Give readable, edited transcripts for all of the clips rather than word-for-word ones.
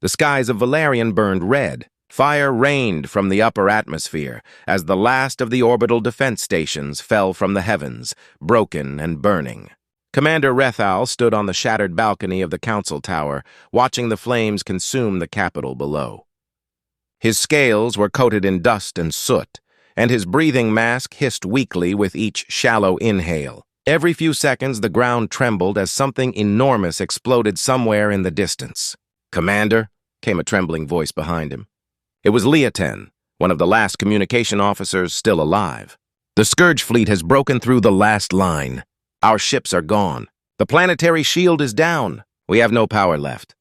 The skies of Valerian burned red. Fire rained from the upper atmosphere as the last of the orbital defense stations fell from the heavens, broken and burning. Commander Rethal stood on the shattered balcony of the council tower, watching the flames consume the capital below. His scales were coated in dust and soot, and his breathing mask hissed weakly with each shallow inhale. Every few seconds, the ground trembled as something enormous exploded somewhere in the distance. "Commander," came a trembling voice behind him. It was Leoten, one of the last communication officers still alive. "The Scourge fleet has broken through the last line. Our ships are gone. The planetary shield is down. We have no power left."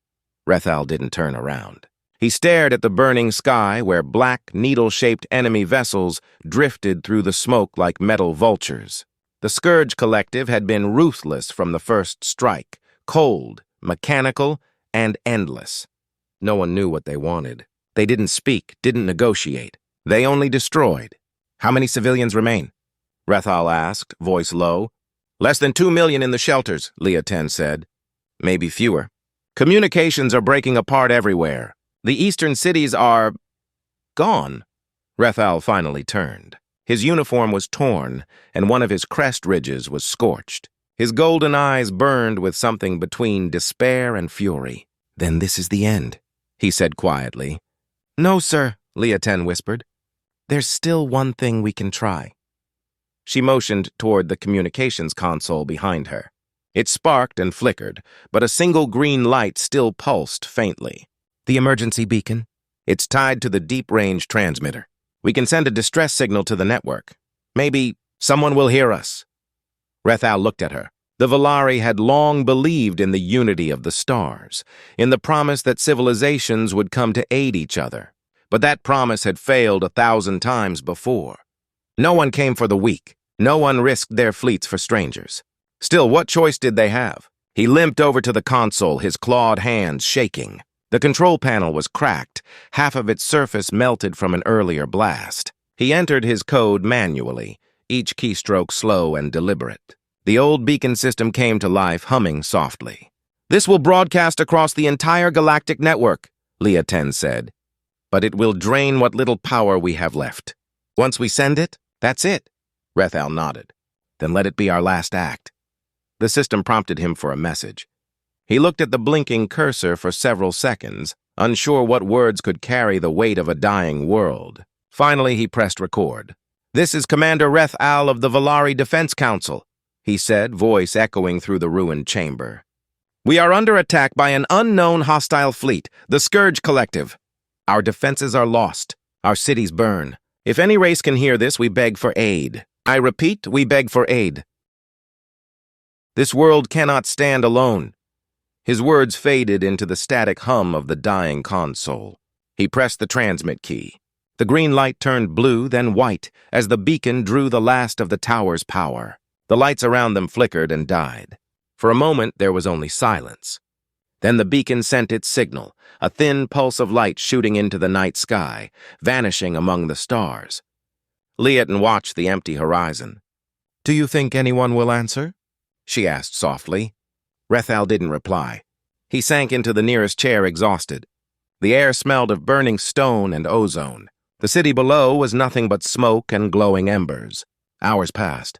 Rethal didn't turn around. He stared at the burning sky where black, needle-shaped enemy vessels drifted through the smoke like metal vultures. The Scourge Collective had been ruthless from the first strike, cold, mechanical, and endless. No one knew what they wanted. They didn't speak, didn't negotiate. They only destroyed. "How many civilians remain?" Rethal asked, voice low. "Less than 2 million in the shelters," Leoten said. "Maybe fewer. Communications are breaking apart everywhere. The eastern cities are gone." Rethal finally turned. His uniform was torn, and one of his crest ridges was scorched. His golden eyes burned with something between despair and fury. "Then this is the end," he said quietly. "No, sir," Leoten whispered. "There's still one thing we can try." She motioned toward the communications console behind her. It sparked and flickered, but a single green light still pulsed faintly. "The emergency beacon? It's tied to the deep-range transmitter. We can send a distress signal to the network. Maybe someone will hear us." Rethal looked at her. The Valari had long believed in the unity of the stars, in the promise that civilizations would come to aid each other. But that promise had failed 1,000 times before. No one came for the weak. No one risked their fleets for strangers. Still, what choice did they have? He limped over to the console, his clawed hands shaking. The control panel was cracked, half of its surface melted from an earlier blast. He entered his code manually, each keystroke slow and deliberate. The old beacon system came to life, humming softly. "This will broadcast across the entire galactic network," Leoten said. "But it will drain what little power we have left. Once we send it, that's it." Rethal nodded. "Then let it be our last act." The system prompted him for a message. He looked at the blinking cursor for several seconds, unsure what words could carry the weight of a dying world. Finally, he pressed record. "This is Commander Rethal of the Valari Defense Council," he said, voice echoing through the ruined chamber. "We are under attack by an unknown hostile fleet, the Scourge Collective. Our defenses are lost. Our cities burn. If any race can hear this, we beg for aid. I repeat, we beg for aid. This world cannot stand alone." His words faded into the static hum of the dying console. He pressed the transmit key. The green light turned blue, then white, as the beacon drew the last of the tower's power. The lights around them flickered and died. For a moment, there was only silence. Then the beacon sent its signal, a thin pulse of light shooting into the night sky, vanishing among the stars. Leoten watched the empty horizon. "Do you think anyone will answer?" she asked softly. Rethal didn't reply. He sank into the nearest chair, exhausted. The air smelled of burning stone and ozone. The city below was nothing but smoke and glowing embers. Hours passed.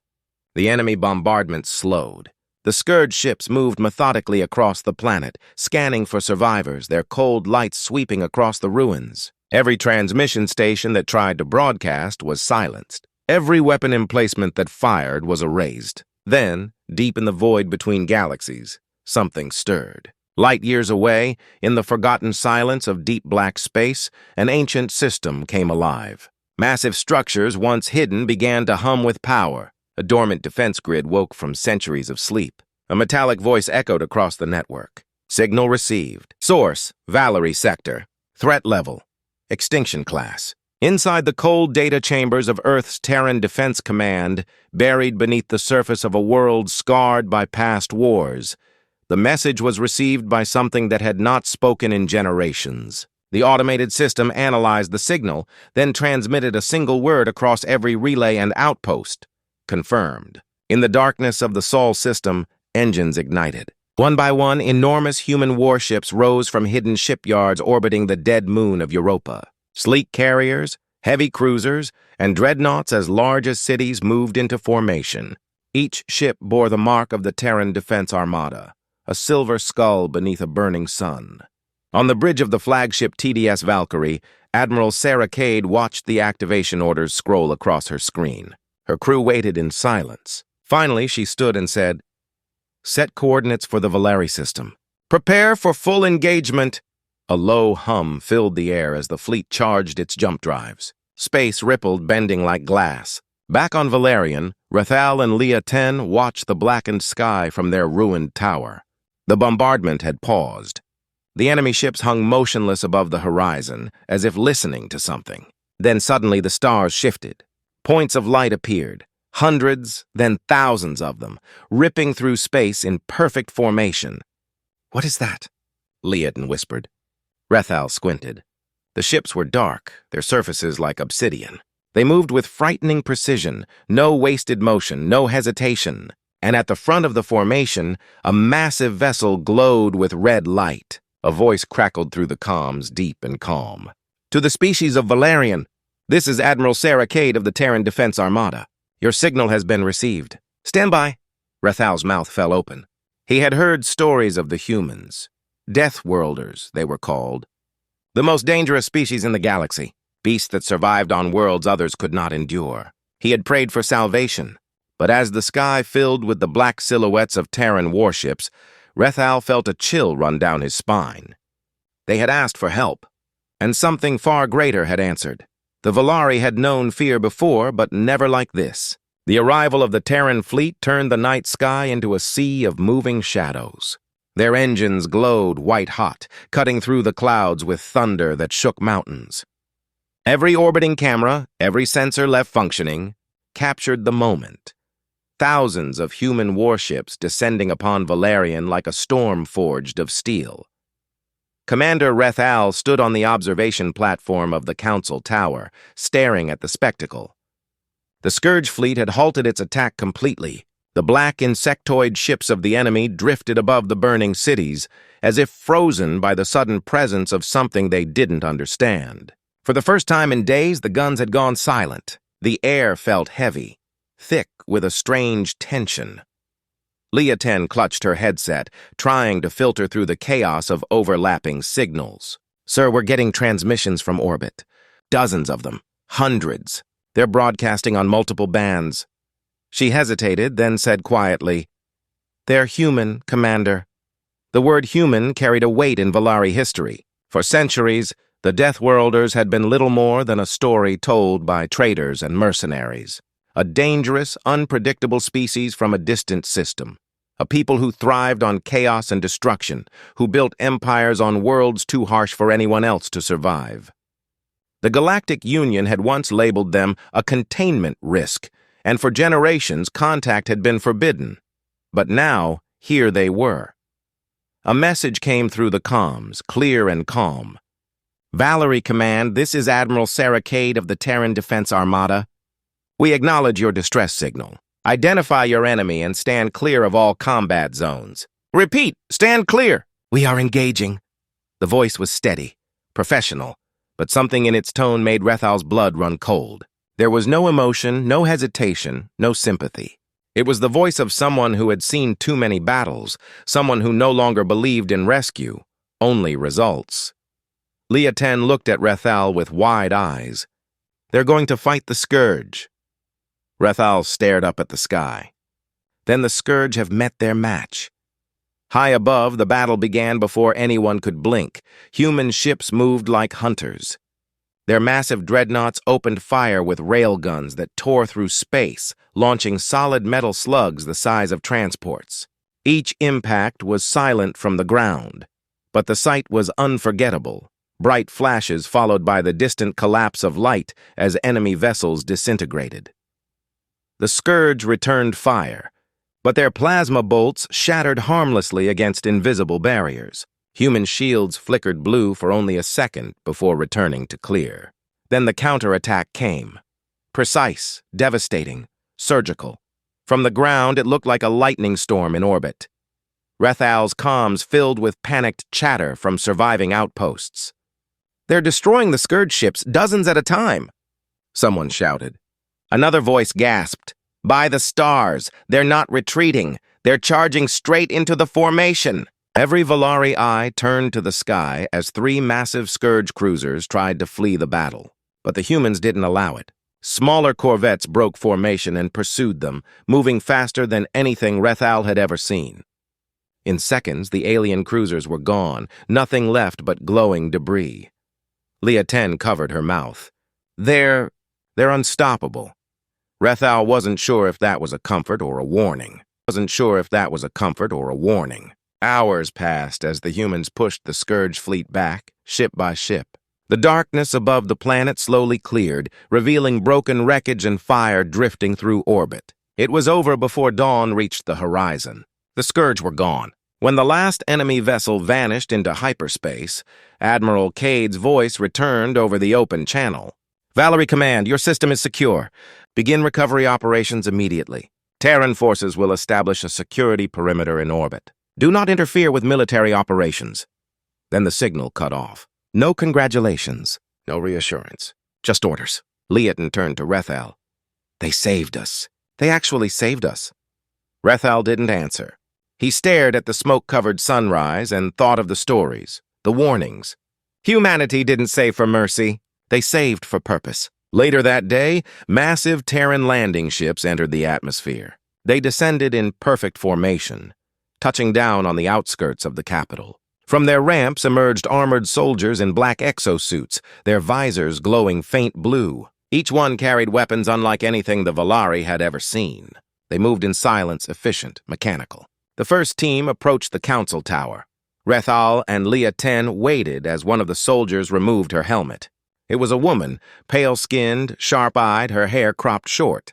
The enemy bombardment slowed. The Scourge ships moved methodically across the planet, scanning for survivors, their cold lights sweeping across the ruins. Every transmission station that tried to broadcast was silenced. Every weapon emplacement that fired was erased. Then, deep in the void between galaxies, something stirred. Light years away, in the forgotten silence of deep black space, an ancient system came alive. Massive structures once hidden began to hum with power. A dormant defense grid woke from centuries of sleep. A metallic voice echoed across the network. Signal received. Source, Valerie Sector. Threat level, Extinction class. Inside the cold data chambers of Earth's Terran Defense Command, buried beneath the surface of a world scarred by past wars, the message was received by something that had not spoken in generations. The automated system analyzed the signal, then transmitted a single word across every relay and outpost. Confirmed. In the darkness of the Sol system, engines ignited. One by one, enormous human warships rose from hidden shipyards orbiting the dead moon of Europa. Sleek carriers, heavy cruisers, and dreadnoughts as large as cities moved into formation. Each ship bore the mark of the Terran Defense Armada, a silver skull beneath a burning sun. On the bridge of the flagship TDS Valkyrie, Admiral Sarah Cade watched the activation orders scroll across her screen. Her crew waited in silence. Finally, she stood and said, "Set coordinates for the Valeri system. Prepare for full engagement." A low hum filled the air as the fleet charged its jump drives. Space rippled, bending like glass. Back on Valerian, Rathal and Leah 10 watched the blackened sky from their ruined tower. The bombardment had paused. The enemy ships hung motionless above the horizon, as if listening to something. Then suddenly the stars shifted. Points of light appeared. Hundreds, then thousands of them, ripping through space in perfect formation. "What is that?" Leoden whispered. Rathal squinted. The ships were dark, their surfaces like obsidian. They moved with frightening precision, no wasted motion, no hesitation. And at the front of the formation, a massive vessel glowed with red light. A voice crackled through the comms, deep and calm. "To the species of Valerian, this is Admiral Sarah Cade of the Terran Defense Armada. Your signal has been received. Stand by." Rathal's mouth fell open. He had heard stories of the humans. Deathworlders, they were called. The most dangerous species in the galaxy. Beasts that survived on worlds others could not endure. He had prayed for salvation. But as the sky filled with the black silhouettes of Terran warships, Rathal felt a chill run down his spine. They had asked for help, and something far greater had answered. The Valeri had known fear before, but never like this. The arrival of the Terran fleet turned the night sky into a sea of moving shadows. Their engines glowed white-hot, cutting through the clouds with thunder that shook mountains. Every orbiting camera, every sensor left functioning, captured the moment. Thousands of human warships descending upon Valerian like a storm forged of steel. Commander Rathal stood on the observation platform of the Council Tower, staring at the spectacle. The Scourge fleet had halted its attack completely. The black insectoid ships of the enemy drifted above the burning cities, as if frozen by the sudden presence of something they didn't understand. For the first time in days, the guns had gone silent. The air felt heavy, thick with a strange tension. Leah 10 clutched her headset, trying to filter through the chaos of overlapping signals. "Sir, we're getting transmissions from orbit. Dozens of them. Hundreds. They're broadcasting on multiple bands." She hesitated, then said quietly, "They're human, Commander." The word human carried a weight in Valeri history. For centuries, the Deathworlders had been little more than a story told by traders and mercenaries. A dangerous, unpredictable species from a distant system. A people who thrived on chaos and destruction, who built empires on worlds too harsh for anyone else to survive. The Galactic Union had once labeled them a containment risk, and for generations contact had been forbidden. But now, here they were. A message came through the comms, clear and calm. "Valerie Command, this is Admiral Sarah Cade of the Terran Defense Armada. We acknowledge your distress signal. Identify your enemy and stand clear of all combat zones. Repeat, stand clear. We are engaging." The voice was steady, professional, but something in its tone made Rathal's blood run cold. There was no emotion, no hesitation, no sympathy. It was the voice of someone who had seen too many battles, someone who no longer believed in rescue, only results. Leah 10 looked at Rathal with wide eyes. "They're going to fight the Scourge." Rathal stared up at the sky. Then the Scourge have met their match. High above, the battle began before anyone could blink. Human ships moved like hunters. Their massive dreadnoughts opened fire with railguns that tore through space, launching solid metal slugs the size of transports. Each impact was silent from the ground, but the sight was unforgettable. Bright flashes followed by the distant collapse of light as enemy vessels disintegrated. The Scourge returned fire, but their plasma bolts shattered harmlessly against invisible barriers. Human shields flickered blue for only a second before returning to clear. Then the counterattack came. Precise, devastating, surgical. From the ground, it looked like a lightning storm in orbit. Rethal's comms filled with panicked chatter from surviving outposts. "They're destroying the Scourge ships dozens at a time," someone shouted. Another voice gasped, "By the stars, they're not retreating. They're charging straight into the formation." Every Valari eye turned to the sky as 3 massive Scourge cruisers tried to flee the battle. But the humans didn't allow it. Smaller corvettes broke formation and pursued them, moving faster than anything Rethal had ever seen. In seconds, the alien cruisers were gone, nothing left but glowing debris. Leah 10 covered her mouth. They're unstoppable. Rethal wasn't sure if that was a comfort or a warning. Hours passed as the humans pushed the Scourge fleet back, ship by ship. The darkness above the planet slowly cleared, revealing broken wreckage and fire drifting through orbit. It was over before dawn reached the horizon. The Scourge were gone. When the last enemy vessel vanished into hyperspace, Admiral Cade's voice returned over the open channel. "Valerie Command, your system is secure. Begin recovery operations immediately. Terran forces will establish a security perimeter in orbit. Do not interfere with military operations." Then the signal cut off. No congratulations, no reassurance, just orders. Leoton turned to Rethal. "They saved us. They actually saved us." Rethal didn't answer. He stared at the smoke-covered sunrise and thought of the stories, the warnings. Humanity didn't save for mercy. They saved for purpose. Later that day, massive Terran landing ships entered the atmosphere. They descended in perfect formation, touching down on the outskirts of the capital. From their ramps emerged armored soldiers in black exosuits, their visors glowing faint blue. Each one carried weapons unlike anything the Valari had ever seen. They moved in silence, efficient, mechanical. The first team approached the council tower. Rethal and Leah 10 waited as one of the soldiers removed her helmet. It was a woman, pale-skinned, sharp-eyed, her hair cropped short.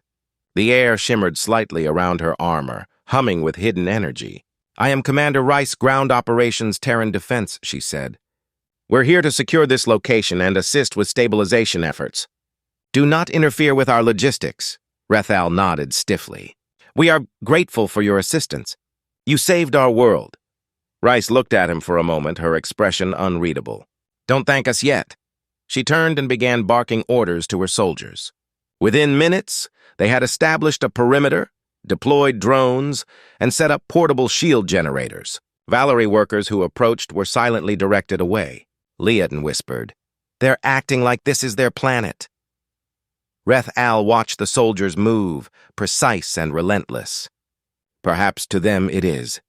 The air shimmered slightly around her armor, humming with hidden energy. "I am Commander Rice, Ground Operations Terran Defense," she said. "We're here to secure this location and assist with stabilization efforts." "Do not interfere with our logistics," Rethal nodded stiffly. "We are grateful for your assistance. You saved our world." Rice looked at him for a moment, her expression unreadable. "Don't thank us yet." She turned and began barking orders to her soldiers. Within minutes, they had established a perimeter, deployed drones, and set up portable shield generators. Valerie workers who approached were silently directed away. Leoton whispered, "They're acting like this is their planet." Rethal watched the soldiers move, precise and relentless. Perhaps to them it is.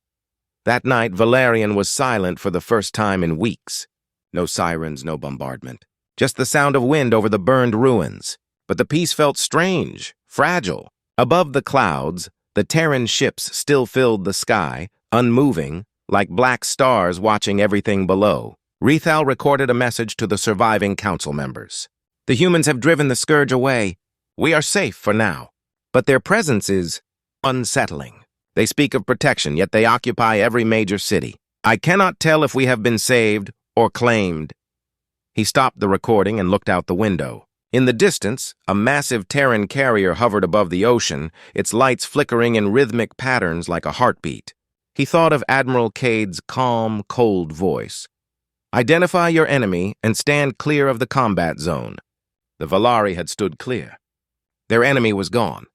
That night, Valerian was silent for the first time in weeks. No sirens, no bombardment. Just the sound of wind over the burned ruins. But the peace felt strange, fragile. Above the clouds, the Terran ships still filled the sky, unmoving, like black stars watching everything below. Rethal recorded a message to the surviving council members. "The humans have driven the Scourge away. We are safe for now. But their presence is unsettling. They speak of protection, yet they occupy every major city. I cannot tell if we have been saved or claimed." He stopped the recording and looked out the window. In the distance, a massive Terran carrier hovered above the ocean, its lights flickering in rhythmic patterns like a heartbeat. He thought of Admiral Cade's calm, cold voice. "Identify your enemy and stand clear of the combat zone." The Valari had stood clear. Their enemy was gone.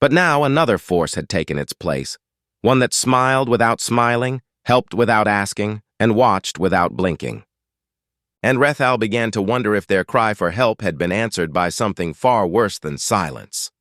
But now another force had taken its place, one that smiled without smiling, helped without asking, and watched without blinking. And Rethal began to wonder if their cry for help had been answered by something far worse than silence.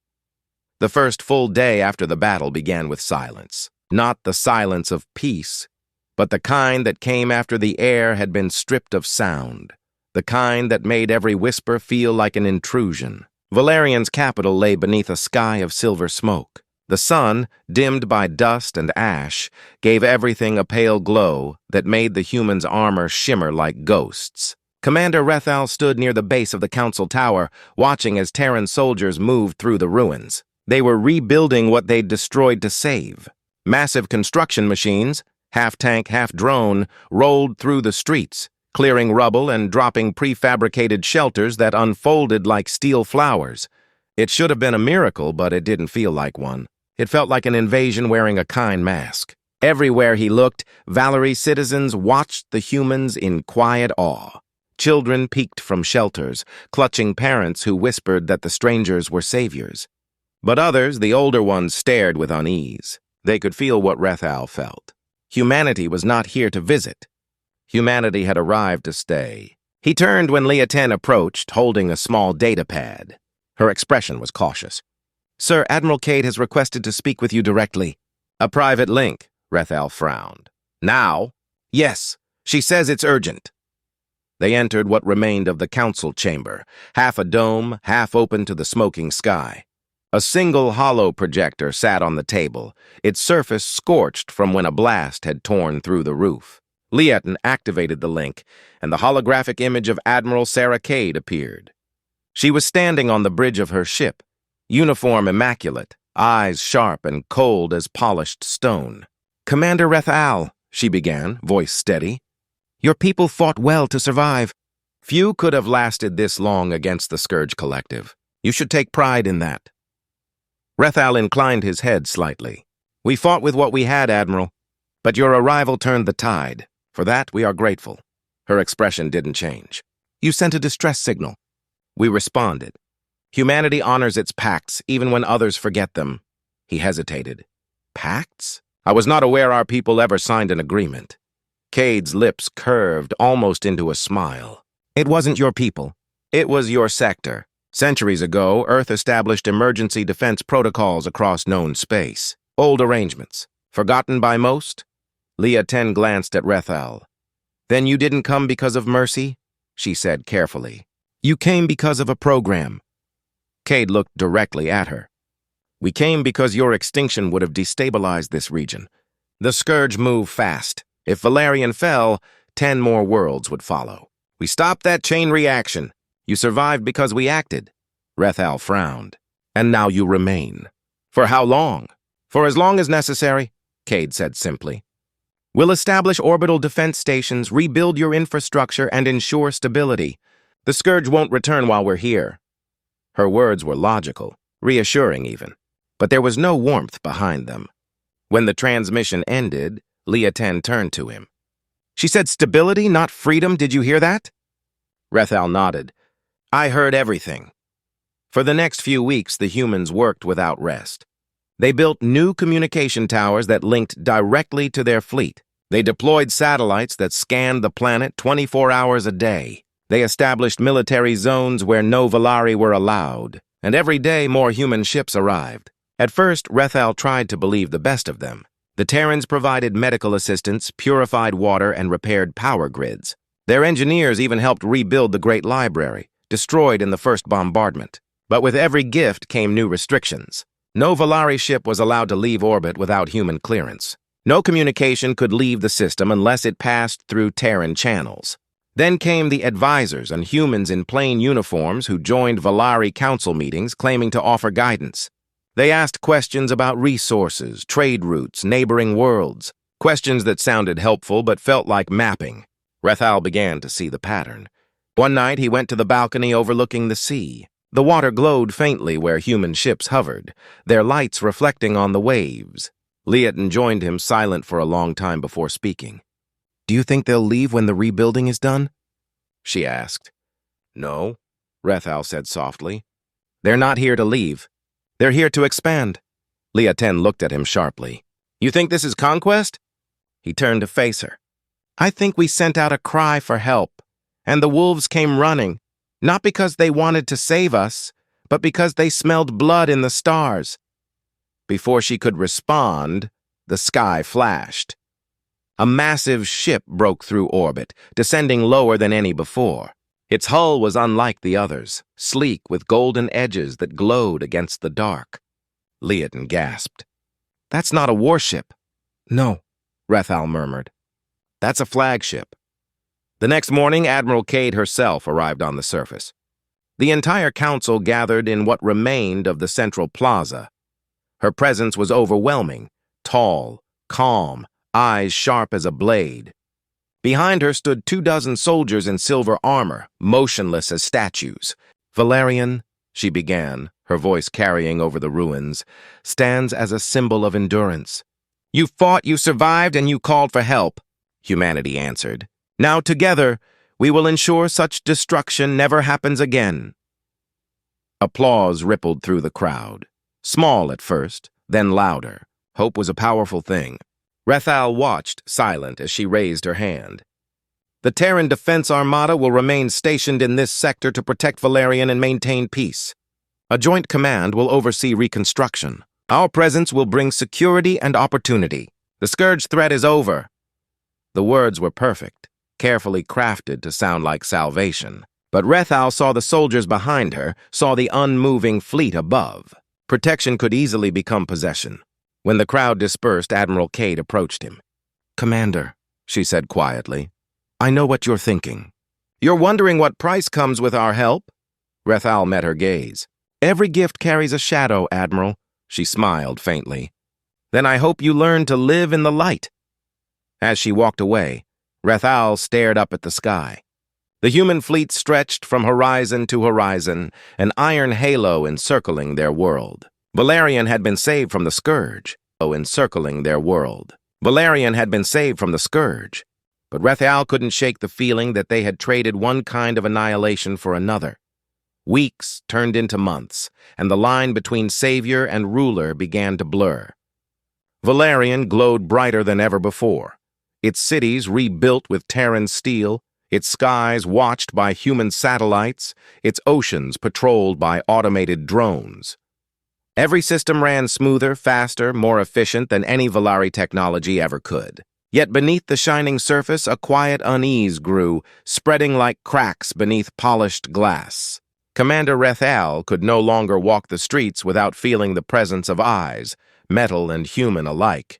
The first full day after the battle began with silence. Not the silence of peace, but the kind that came after the air had been stripped of sound, the kind that made every whisper feel like an intrusion. Valerian's capital lay beneath a sky of silver smoke. The sun, dimmed by dust and ash, gave everything a pale glow that made the humans' armor shimmer like ghosts. Commander Rethal stood near the base of the council tower, watching as Terran soldiers moved through the ruins. They were rebuilding what they'd destroyed to save. Massive construction machines, half-tank, half-drone, rolled through the streets, clearing rubble and dropping prefabricated shelters that unfolded like steel flowers. It should have been a miracle, but it didn't feel like one. It felt like an invasion wearing a kind mask. Everywhere he looked, Valerie's citizens watched the humans in quiet awe. Children peeked from shelters, clutching parents who whispered that the strangers were saviors. But others, the older ones, stared with unease. They could feel what Rethal felt. Humanity was not here to visit. Humanity had arrived to stay. He turned when Leah approached, holding a small data pad. Her expression was cautious. "Sir, Admiral Cade has requested to speak with you directly." "A private link," Rethal frowned. "Now?" "Yes. She says it's urgent." They entered what remained of the council chamber, half a dome, half open to the smoking sky. A single hollow projector sat on the table, its surface scorched from when a blast had torn through the roof. Leeton activated the link, and the holographic image of Admiral Sarah Cade appeared. She was standing on the bridge of her ship, uniform immaculate, eyes sharp and cold as polished stone. "Commander Rethal," she began, voice steady. "Your people fought well to survive. Few could have lasted this long against the Scourge Collective. You should take pride in that." Rethal inclined his head slightly. "We fought with what we had, Admiral, but your arrival turned the tide. For that, we are grateful." Her expression didn't change. "You sent a distress signal." "We responded. Humanity honors its pacts, even when others forget them." He hesitated. "Pacts? I was not aware our people ever signed an agreement." Cade's lips curved almost into a smile. "It wasn't your people. It was your sector. Centuries ago, Earth established emergency defense protocols across known space. Old arrangements. Forgotten by most?" Leah glanced at Rethal. "Then you didn't come because of mercy?" she said carefully. "You came because of a program." Cade looked directly at her. "We came because your extinction would have destabilized this region. The Scourge moved fast. If Valerian fell, 10 more worlds would follow. We stopped that chain reaction. You survived because we acted." Rethal frowned. "And now you remain. For how long?" "For as long as necessary," Cade said simply. "We'll establish orbital defense stations, rebuild your infrastructure, and ensure stability. The Scourge won't return while we're here." Her words were logical, reassuring even, but there was no warmth behind them. When the transmission ended, Leah turned to him. "She said stability, not freedom. Did you hear that?" Rethal nodded. "I heard everything." For the next few weeks, the humans worked without rest. They built new communication towers that linked directly to their fleet. They deployed satellites that scanned the planet 24 hours a day. They established military zones where no Valari were allowed, and every day more human ships arrived. At first, Rethal tried to believe the best of them. The Terrans provided medical assistance, purified water, and repaired power grids. Their engineers even helped rebuild the Great Library, destroyed in the first bombardment. But with every gift came new restrictions. No Valari ship was allowed to leave orbit without human clearance. No communication could leave the system unless it passed through Terran channels. Then came the advisors and humans in plain uniforms who joined Valari council meetings claiming to offer guidance. They asked questions about resources, trade routes, neighboring worlds, questions that sounded helpful but felt like mapping. Rethal began to see the pattern. One night he went to the balcony overlooking the sea. The water glowed faintly where human ships hovered, their lights reflecting on the waves. Leeton joined him, silent for a long time before speaking. "Do you think they'll leave when the rebuilding is done?" she asked. "No," Rethal said softly. "They're not here to leave. They're here to expand." Leeton looked at him sharply. "You think this is conquest?" He turned to face her. "I think we sent out a cry for help, and the wolves came running, not because they wanted to save us, but because they smelled blood in the stars." Before she could respond, the sky flashed. A massive ship broke through orbit, descending lower than any before. Its hull was unlike the others, sleek with golden edges that glowed against the dark. Leeton gasped. "That's not a warship." "No," Rethal murmured. "That's a flagship." The next morning, Admiral Cade herself arrived on the surface. The entire council gathered in what remained of the central plaza. Her presence was overwhelming, tall, calm, eyes sharp as a blade. Behind her stood 24 soldiers in silver armor, motionless as statues. "Valerian," she began, her voice carrying over the ruins, "stands as a symbol of endurance. You fought, you survived, and you called for help, humanity answered. Now together, we will ensure such destruction never happens again. Applause rippled through the crowd. Small at first, then louder. Hope was a powerful thing. Rethal watched, silent, as she raised her hand. The Terran Defense Armada will remain stationed in this sector to protect Valerian and maintain peace. A joint command will oversee reconstruction. Our presence will bring security and opportunity. The Scourge threat is over. The words were perfect, carefully crafted to sound like salvation. But Rethal saw the soldiers behind her, saw the unmoving fleet above. Protection could easily become possession. When the crowd dispersed, Admiral Cade approached him. "Commander," she said quietly, "I know what you're thinking. You're wondering what price comes with our help?" Rethal met her gaze. "Every gift carries a shadow, Admiral." She smiled faintly. "Then I hope you learn to live in the light." As she walked away, Rethal stared up at the sky. The human fleet stretched from horizon to horizon, an iron halo encircling their world. Valerian had been saved from the Scourge, encircling their world. Valerian had been saved from the Scourge, but Rethal couldn't shake the feeling that they had traded one kind of annihilation for another. Weeks turned into months, and the line between savior and ruler began to blur. Valerian glowed brighter than ever before, its cities rebuilt with Terran steel, its skies watched by human satellites, its oceans patrolled by automated drones. Every system ran smoother, faster, more efficient than any Valari technology ever could. Yet beneath the shining surface, a quiet unease grew, spreading like cracks beneath polished glass. Commander Rethal could no longer walk the streets without feeling the presence of eyes, metal and human alike.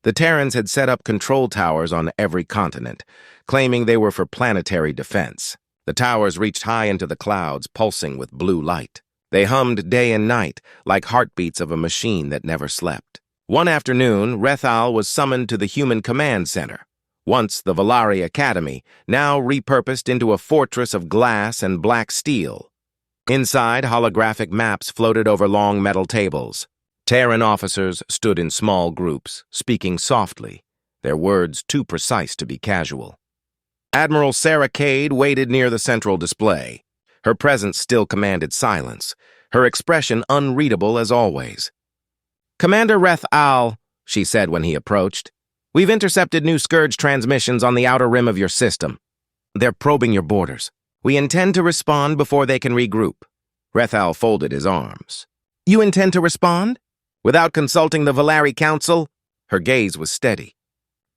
The Terrans had set up control towers on every continent, claiming they were for planetary defense. The towers reached high into the clouds, pulsing with blue light. They hummed day and night, like heartbeats of a machine that never slept. One afternoon, Rethal was summoned to the Human Command Center, once the Valari Academy, now repurposed into a fortress of glass and black steel. Inside, holographic maps floated over long metal tables. Terran officers stood in small groups, speaking softly, their words too precise to be casual. Admiral Sarah Cade waited near the central display. Her presence still commanded silence, her expression unreadable as always. "Commander Rethal," she said when he approached, "we've intercepted new Scourge transmissions on the outer rim of your system. They're probing your borders. We intend to respond before they can regroup." Rethal folded his arms. "You intend to respond? Without consulting the Valari Council?" Her gaze was steady.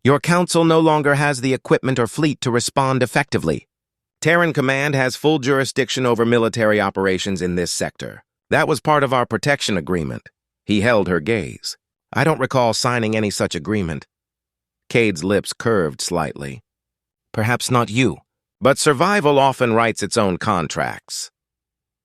"Your council no longer has the equipment or fleet to respond effectively. Terran Command has full jurisdiction over military operations in this sector. That was part of our protection agreement." He held her gaze. "I don't recall signing any such agreement." Cade's lips curved slightly. "Perhaps not you. But survival often writes its own contracts."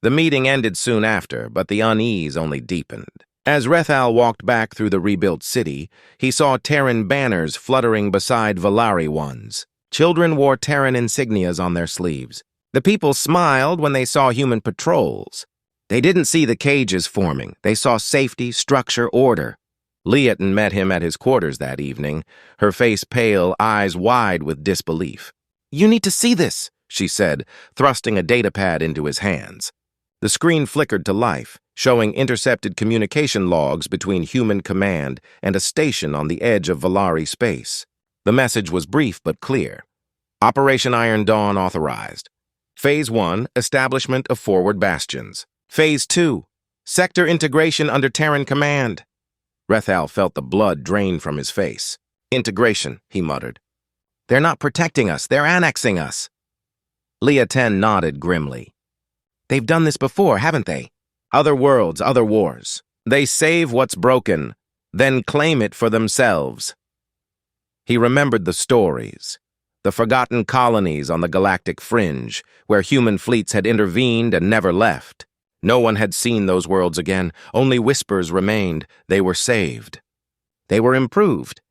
The meeting ended soon after, but the unease only deepened. As Rethal walked back through the rebuilt city, he saw Terran banners fluttering beside Valari ones. Children wore Terran insignias on their sleeves. The people smiled when they saw human patrols. They didn't see the cages forming. They saw safety, structure, order. Leoton met him at his quarters that evening, her face pale, eyes wide with disbelief. "You need to see this," she said, thrusting a datapad into his hands. The screen flickered to life, showing intercepted communication logs between Human Command and a station on the edge of Valari space. The message was brief but clear. Operation Iron Dawn authorized. Phase 1, establishment of forward bastions. Phase 2, sector integration under Terran command. Rethal felt the blood drain from his face. "Integration," he muttered. "They're not protecting us, they're annexing us." Leoton nodded grimly. "They've done this before, haven't they? Other worlds, other wars. They save what's broken, then claim it for themselves." He remembered the stories, the forgotten colonies on the galactic fringe, where human fleets had intervened and never left. No one had seen those worlds again, only whispers remained. They were saved. They were improved.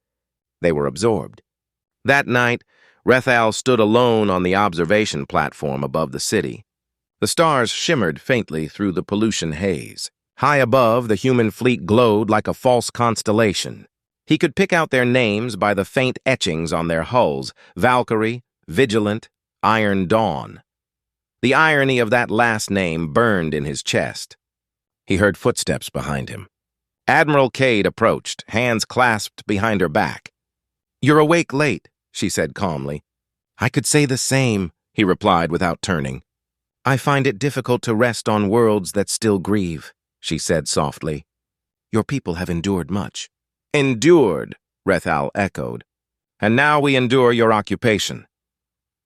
They were absorbed. That night, Rethal stood alone on the observation platform above the city. The stars shimmered faintly through the pollution haze. High above, the human fleet glowed like a false constellation. He could pick out their names by the faint etchings on their hulls: Valkyrie, Vigilant, Iron Dawn. The irony of that last name burned in his chest. He heard footsteps behind him. Admiral Cade approached, hands clasped behind her back. "You're awake late," she said calmly. "I could say the same," he replied without turning. "I find it difficult to rest on worlds that still grieve," she said softly. "Your people have endured much." "Endured," Rethal echoed. "And now we endure your occupation."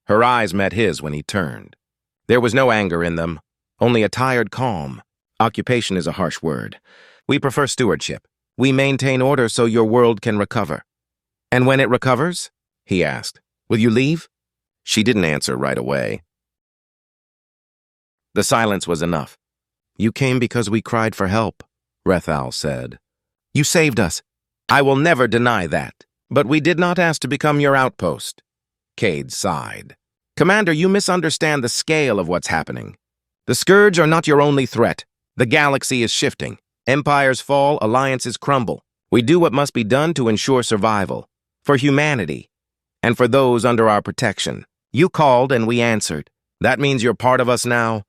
Her eyes met his when he turned. There was no anger in them, only a tired calm. "Occupation is a harsh word. We prefer stewardship. We maintain order so your world can recover." "And when it recovers?" he asked. "Will you leave?" She didn't answer right away. The silence was enough. "You came because we cried for help," Rethal said. "You saved us." "I will never deny that. But we did not ask to become your outpost." Cade sighed. "Commander, you misunderstand the scale of what's happening. The Scourge are not your only threat. The galaxy is shifting. Empires fall, alliances crumble. We do what must be done to ensure survival. For humanity. And for those under our protection. You called and we answered. That means you're part of us now."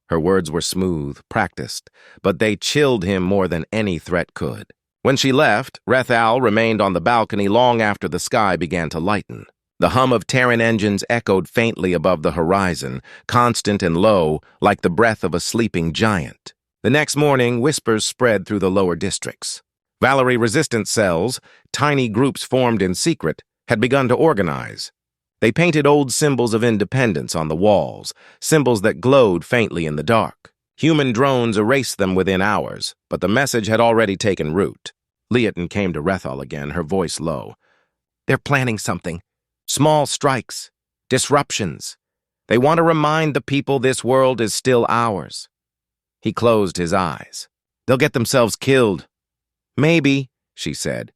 Her words were smooth, practiced, but they chilled him more than any threat could. When she left, Rethal remained on the balcony long after the sky began to lighten. The hum of Terran engines echoed faintly above the horizon, constant and low, like the breath of a sleeping giant. The next morning, whispers spread through the lower districts. Valerie resistance cells, tiny groups formed in secret, had begun to organize. They painted old symbols of independence on the walls, symbols that glowed faintly in the dark. Human drones erased them within hours, but the message had already taken root. Leoton came to Rethal again, her voice low. "They're planning something. Small strikes. Disruptions. They want to remind the people this world is still ours." He closed his eyes. "They'll get themselves killed." "Maybe," she said,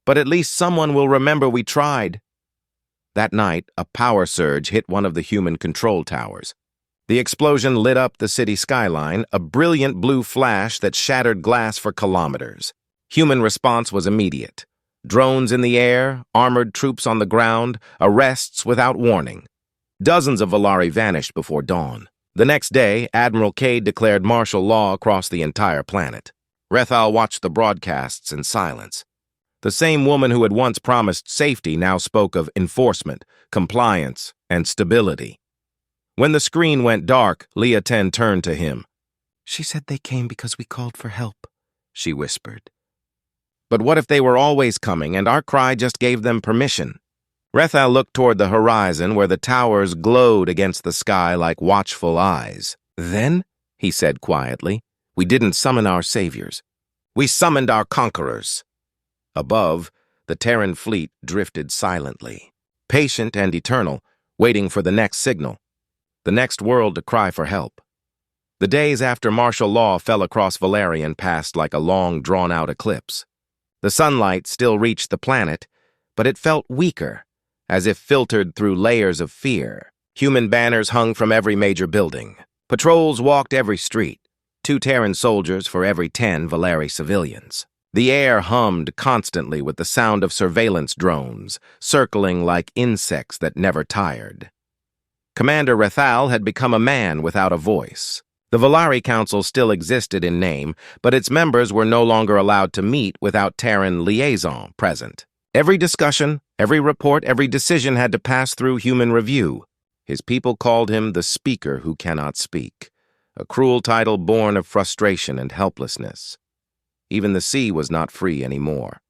"but at least someone will remember we tried." That night, a power surge hit one of the human control towers. The explosion lit up the city skyline, a brilliant blue flash that shattered glass for kilometers. Human response was immediate. Drones in the air, armored troops on the ground, arrests without warning. Dozens of Valari vanished before dawn. The next day, Admiral Cade declared martial law across the entire planet. Rethal watched the broadcasts in silence. The same woman who had once promised safety now spoke of enforcement, compliance, and stability. When the screen went dark, Leoton turned to him. "She said they came because we called for help," she whispered. "But what if they were always coming and our cry just gave them permission?" Rethal looked toward the horizon where the towers glowed against the sky like watchful eyes. "Then," he said quietly, "we didn't summon our saviors. We summoned our conquerors." Above, the Terran fleet drifted silently, patient and eternal, waiting for the next signal, the next world to cry for help. The days after martial law fell across Valerian passed like a long, drawn-out eclipse. The sunlight still reached the planet, but it felt weaker, as if filtered through layers of fear. Human banners hung from every major building. Patrols walked every street, 2 Terran soldiers for every 10 Valari civilians. The air hummed constantly with the sound of surveillance drones, circling like insects that never tired. Commander Rethal had become a man without a voice. The Valari Council still existed in name, but its members were no longer allowed to meet without Terran liaison present. Every discussion, every report, every decision had to pass through human review. His people called him the speaker who cannot speak, a cruel title born of frustration and helplessness. Even the sea was not free anymore.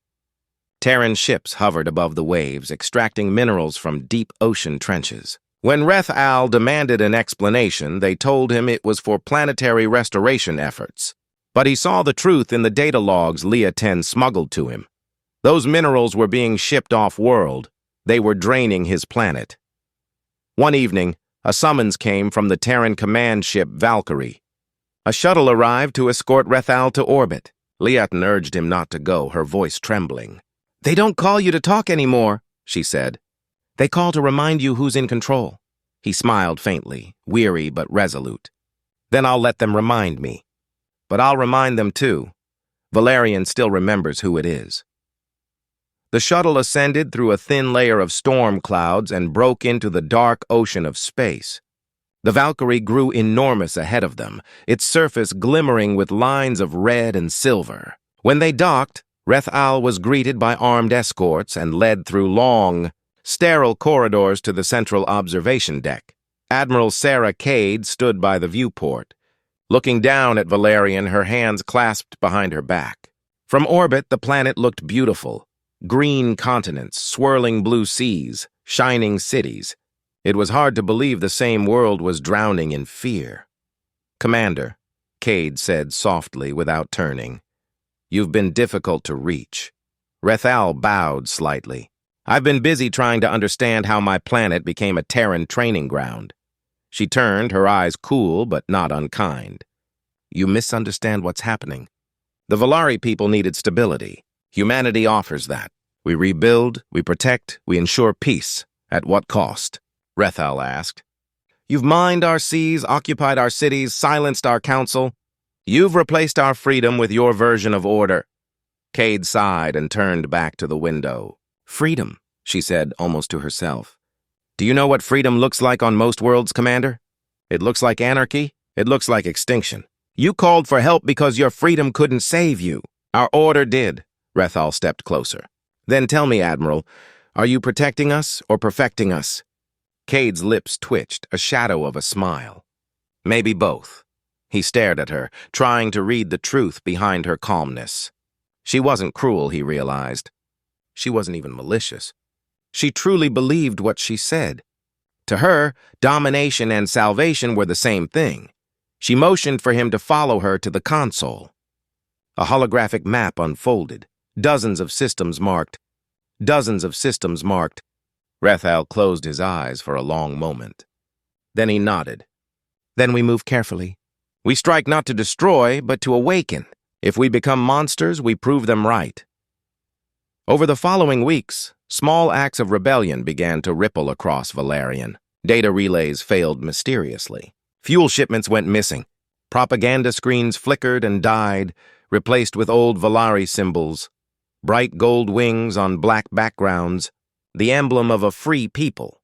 Terran ships hovered above the waves, extracting minerals from deep ocean trenches. When Rethal demanded an explanation, they told him it was for planetary restoration efforts. But he saw the truth in the data logs Leoton smuggled to him. Those minerals were being shipped off-world. They were draining his planet. One evening, a summons came from the Terran command ship Valkyrie. A shuttle arrived to escort Rethal to orbit. Leoton urged him not to go, her voice trembling. "They don't call you to talk anymore," she said. "They call to remind you who's in control." He smiled faintly, weary but resolute. "Then I'll let them remind me. But I'll remind them too. Valerian still remembers who it is." The shuttle ascended through a thin layer of storm clouds and broke into the dark ocean of space. The Valkyrie grew enormous ahead of them, its surface glimmering with lines of red and silver. When they docked, Rethal was greeted by armed escorts and led through long, sterile corridors to the central observation deck. Admiral Sarah Cade stood by the viewport, looking down at Valerian, her hands clasped behind her back. From orbit, the planet looked beautiful. Green continents, swirling blue seas, shining cities. It was hard to believe the same world was drowning in fear. "Commander," Cade said softly without turning, "you've been difficult to reach." Rethal bowed slightly. "I've been busy trying to understand how my planet became a Terran training ground." She turned, her eyes cool but not unkind. "You misunderstand what's happening. The Valari people needed stability. Humanity offers that. We rebuild, we protect, we ensure peace. At what cost?" Rethal asked. "You've mined our seas, occupied our cities, silenced our council. You've replaced our freedom with your version of order." Cade sighed and turned back to the window. "Freedom," she said almost to herself. "Do you know what freedom looks like on most worlds, Commander? It looks like anarchy. It looks like extinction. You called for help because your freedom couldn't save you. Our order did." Rethal stepped closer. "Then tell me, Admiral, are you protecting us or perfecting us?" Cade's lips twitched, a shadow of a smile. "Maybe both." He stared at her, trying to read the truth behind her calmness. She wasn't cruel, he realized. She wasn't even malicious. She truly believed what she said. To her, domination and salvation were the same thing. She motioned for him to follow her to the console. A holographic map unfolded. Dozens of systems marked. Rethal closed his eyes for a long moment. Then he nodded. "Then we move carefully. We strike not to destroy, but to awaken. If we become monsters, we prove them right." Over the following weeks, small acts of rebellion began to ripple across Valerian. Data relays failed mysteriously. Fuel shipments went missing. Propaganda screens flickered and died, replaced with old Valari symbols. Bright gold wings on black backgrounds, the emblem of a free people.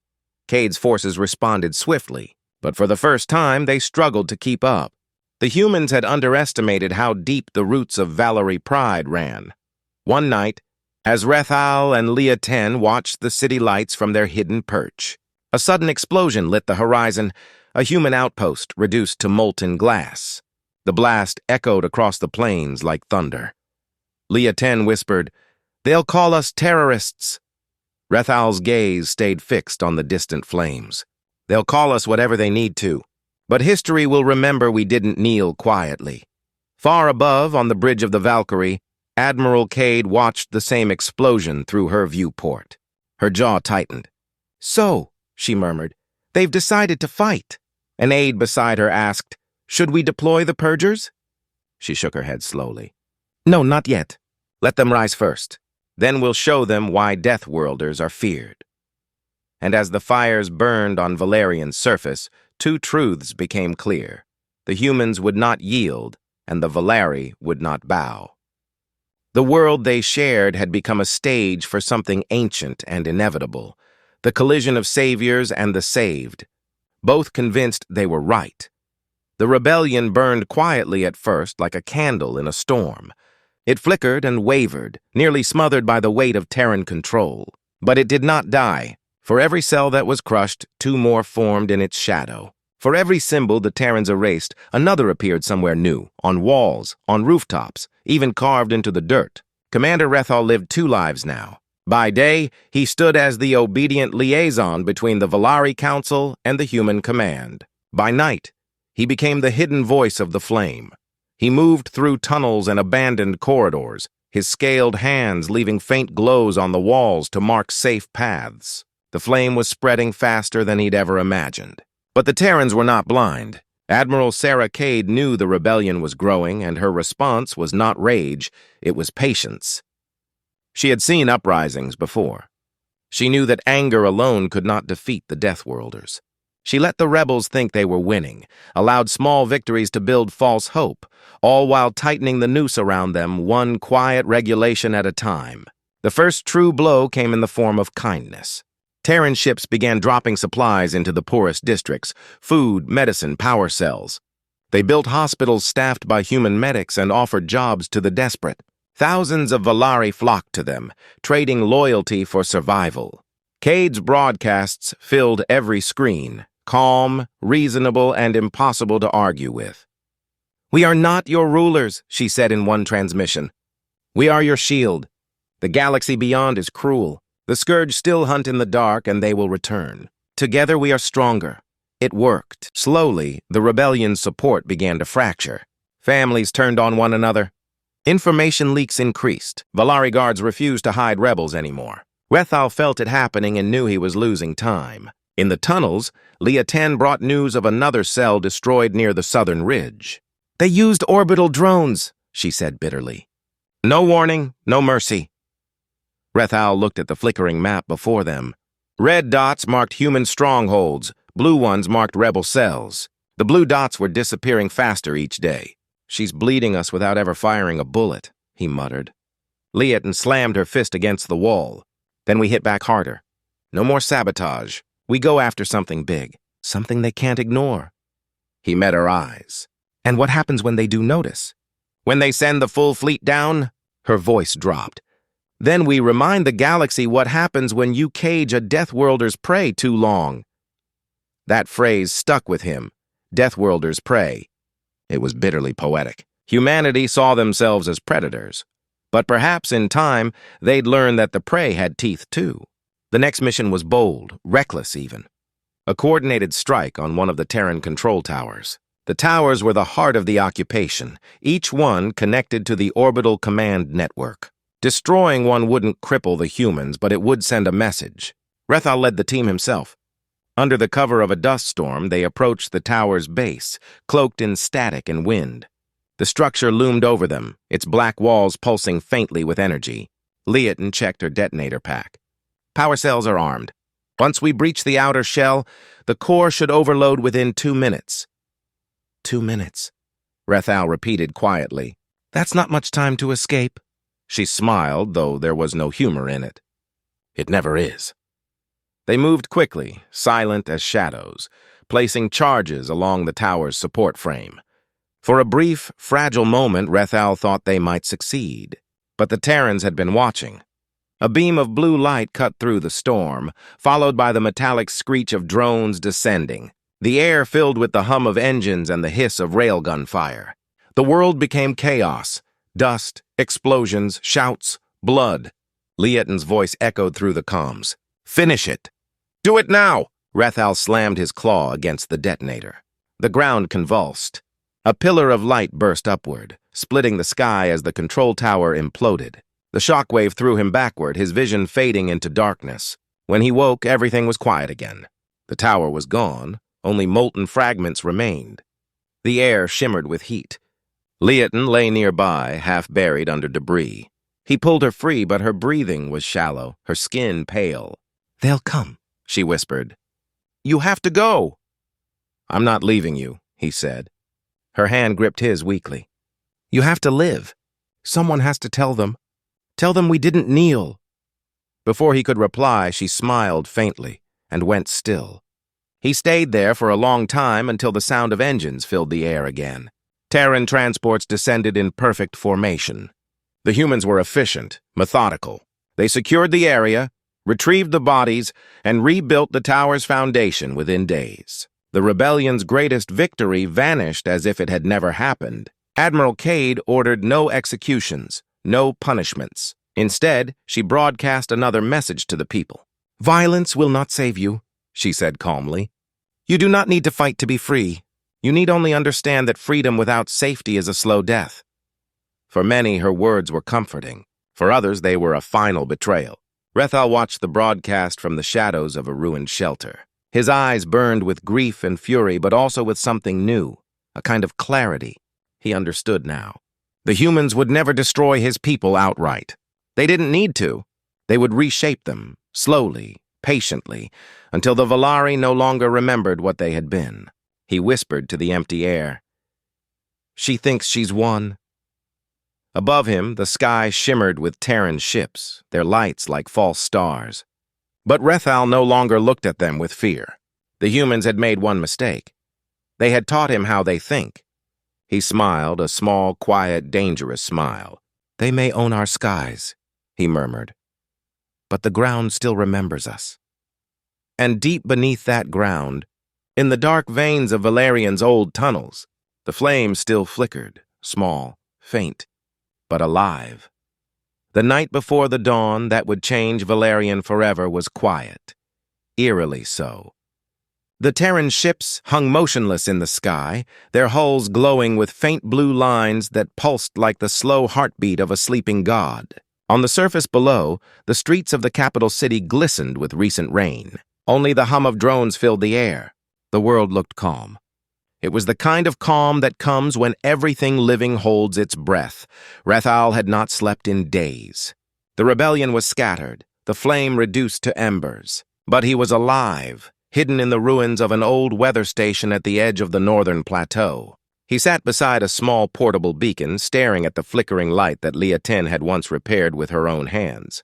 Cade's forces responded swiftly, but for the first time they struggled to keep up. The humans had underestimated how deep the roots of Valari pride ran. One night, as Rethal and Leah 10 watched the city lights from their hidden perch, a sudden explosion lit the horizon, a human outpost reduced to molten glass. The blast echoed across the plains like thunder. Leah 10 whispered, "They'll call us terrorists." Rethal's gaze stayed fixed on the distant flames. "They'll call us whatever they need to. But history will remember we didn't kneel quietly." Far above, on the bridge of the Valkyrie, Admiral Cade watched the same explosion through her viewport. Her jaw tightened. "So," she murmured, "they've decided to fight." An aide beside her asked, "Should we deploy the Purgers?" She shook her head slowly. "No, not yet. Let them rise first. Then we'll show them why Deathworlders are feared." And as the fires burned on Valerian's surface, two truths became clear. The humans would not yield, and the Valari would not bow. The world they shared had become a stage for something ancient and inevitable, the collision of saviors and the saved, both convinced they were right. The rebellion burned quietly at first like a candle in a storm. It flickered and wavered, nearly smothered by the weight of Terran control. But it did not die. For every cell that was crushed, two more formed in its shadow. For every symbol the Terrans erased, another appeared somewhere new, on walls, on rooftops, even carved into the dirt. Commander Rethal lived two lives now. By day, he stood as the obedient liaison between the Valari Council and the human command. By night, he became the hidden voice of the flame. He moved through tunnels and abandoned corridors, his scaled hands leaving faint glows on the walls to mark safe paths. The flame was spreading faster than he'd ever imagined. But the Terrans were not blind. Admiral Sarah Cade knew the rebellion was growing, and her response was not rage, it was patience. She had seen uprisings before. She knew that anger alone could not defeat the Deathworlders. She let the rebels think they were winning, allowed small victories to build false hope, all while tightening the noose around them one quiet regulation at a time. The first true blow came in the form of kindness. Terran ships began dropping supplies into the poorest districts: food, medicine, power cells. They built hospitals staffed by human medics and offered jobs to the desperate. Thousands of Valari flocked to them, trading loyalty for survival. Cade's broadcasts filled every screen, calm, reasonable, and impossible to argue with. "We are not your rulers," she said in one transmission. "We are your shield. The galaxy beyond is cruel. The Scourge still hunt in the dark, and they will return. Together we are stronger." It worked. Slowly, the rebellion's support began to fracture. Families turned on one another. Information leaks increased. Valari guards refused to hide rebels anymore. Rethal felt it happening and knew he was losing time. In the tunnels, Leah 10 brought news of another cell destroyed near the southern ridge. "They used orbital drones," she said bitterly. "No warning, no mercy." Rethal looked at the flickering map before them. Red dots marked human strongholds, blue ones marked rebel cells. The blue dots were disappearing faster each day. "She's bleeding us without ever firing a bullet," he muttered. Leaton slammed her fist against the wall. "Then we hit back harder. No more sabotage. We go after something big, something they can't ignore." He met her eyes. "And what happens when they do notice? When they send the full fleet down?" Her voice dropped. "Then we remind the galaxy what happens when you cage a Deathworlder's prey too long." That phrase stuck with him. Deathworlder's prey. It was bitterly poetic. Humanity saw themselves as predators. But perhaps in time, they'd learn that the prey had teeth too. The next mission was bold, reckless even. A coordinated strike on one of the Terran control towers. The towers were the heart of the occupation, each one connected to the orbital command network. Destroying one wouldn't cripple the humans, but it would send a message. Rethal led the team himself. Under the cover of a dust storm, they approached the tower's base, cloaked in static and wind. The structure loomed over them, its black walls pulsing faintly with energy. Leaton checked her detonator pack. "Power cells are armed. Once we breach the outer shell, the core should overload within 2 minutes." 2 minutes, Rethal repeated quietly. "That's not much time to escape." She smiled, though there was no humor in it. "It never is." They moved quickly, silent as shadows, placing charges along the tower's support frame. For a brief, fragile moment, Rethal thought they might succeed. But the Terrans had been watching. A beam of blue light cut through the storm, followed by the metallic screech of drones descending. The air filled with the hum of engines and the hiss of railgun fire. The world became chaos. Dust, explosions, shouts, blood. Leaton's voice echoed through the comms. "Finish it! Do it now!" Rethal slammed his claw against the detonator. The ground convulsed. A pillar of light burst upward, splitting the sky as the control tower imploded. The shockwave threw him backward, his vision fading into darkness. When he woke, everything was quiet again. The tower was gone, only molten fragments remained. The air shimmered with heat. Leaton lay nearby, half buried under debris. He pulled her free, but her breathing was shallow, her skin pale. "They'll come," she whispered. "You have to go." "I'm not leaving you," he said. Her hand gripped his weakly. "You have to live. Someone has to tell them. Tell them we didn't kneel." Before he could reply, she smiled faintly and went still. He stayed there for a long time until the sound of engines filled the air again. Terran transports descended in perfect formation. The humans were efficient, methodical. They secured the area, retrieved the bodies, and rebuilt the tower's foundation within days. The rebellion's greatest victory vanished as if it had never happened. Admiral Cade ordered no executions, no punishments. Instead, she broadcast another message to the people. "Violence will not save you," she said calmly. "You do not need to fight to be free. You need only understand that freedom without safety is a slow death." For many, her words were comforting. For others, they were a final betrayal. Rethal watched the broadcast from the shadows of a ruined shelter. His eyes burned with grief and fury, but also with something new, a kind of clarity. He understood now. The humans would never destroy his people outright. They didn't need to. They would reshape them, slowly, patiently, until the Valari no longer remembered what they had been. He whispered to the empty air, "She thinks she's won." Above him, the sky shimmered with Terran ships, their lights like false stars. But Rethal no longer looked at them with fear. The humans had made one mistake. They had taught him how they think. He smiled, a small, quiet, dangerous smile. "They may own our skies," he murmured, "but the ground still remembers us." And deep beneath that ground, in the dark veins of Valerian's old tunnels, the flame still flickered, small, faint, but alive. The night before the dawn that would change Valerian forever was quiet, eerily so. The Terran ships hung motionless in the sky, their hulls glowing with faint blue lines that pulsed like the slow heartbeat of a sleeping god. On the surface below, the streets of the capital city glistened with recent rain. Only the hum of drones filled the air. The world looked calm. It was the kind of calm that comes when everything living holds its breath. Rethal had not slept in days. The rebellion was scattered, the flame reduced to embers. But he was alive, hidden in the ruins of an old weather station at the edge of the northern plateau. He sat beside a small portable beacon, staring at the flickering light that Leah Ten had once repaired with her own hands.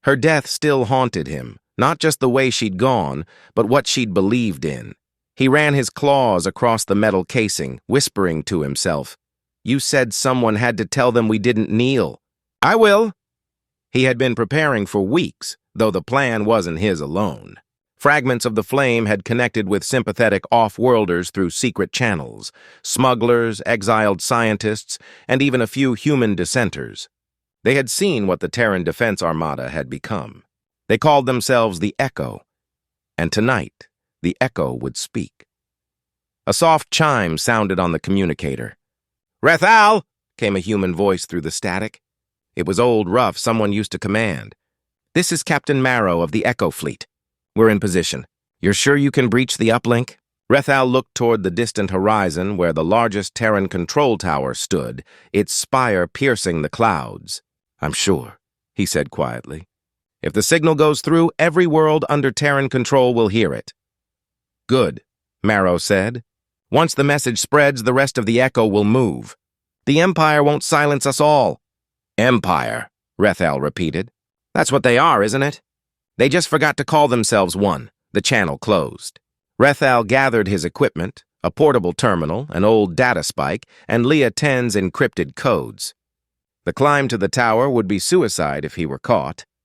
Her death still haunted him, not just the way she'd gone, but what she'd believed in. He ran his claws across the metal casing, whispering to himself, "You said someone had to tell them we didn't kneel." "I will." He had been preparing for weeks, though the plan wasn't his alone. Fragments of the flame had connected with sympathetic off-worlders through secret channels, smugglers, exiled scientists, and even a few human dissenters. They had seen what the Terran Defense Armada had become. They called themselves the Echo, and tonight, the Echo would speak. A soft chime sounded on the communicator. "Rethal!" came a human voice through the static. It was old Ruff, someone used to command. "This is Captain Marrow of the Echo Fleet. We're in position. You're sure you can breach the uplink?" Rethal looked toward the distant horizon where the largest Terran control tower stood, its spire piercing the clouds. "I'm sure," he said quietly. "If the signal goes through, every world under Terran control will hear it." "Good," Marrow said. "Once the message spreads, the rest of the Echo will move. The Empire won't silence us all." "Empire," Rethal repeated. "That's what they are, isn't it? They just forgot to call themselves one." The channel closed. Rethal gathered his equipment, a portable terminal, an old data spike, and Leah Ten's encrypted codes. The climb to the tower would be suicide if he were caught.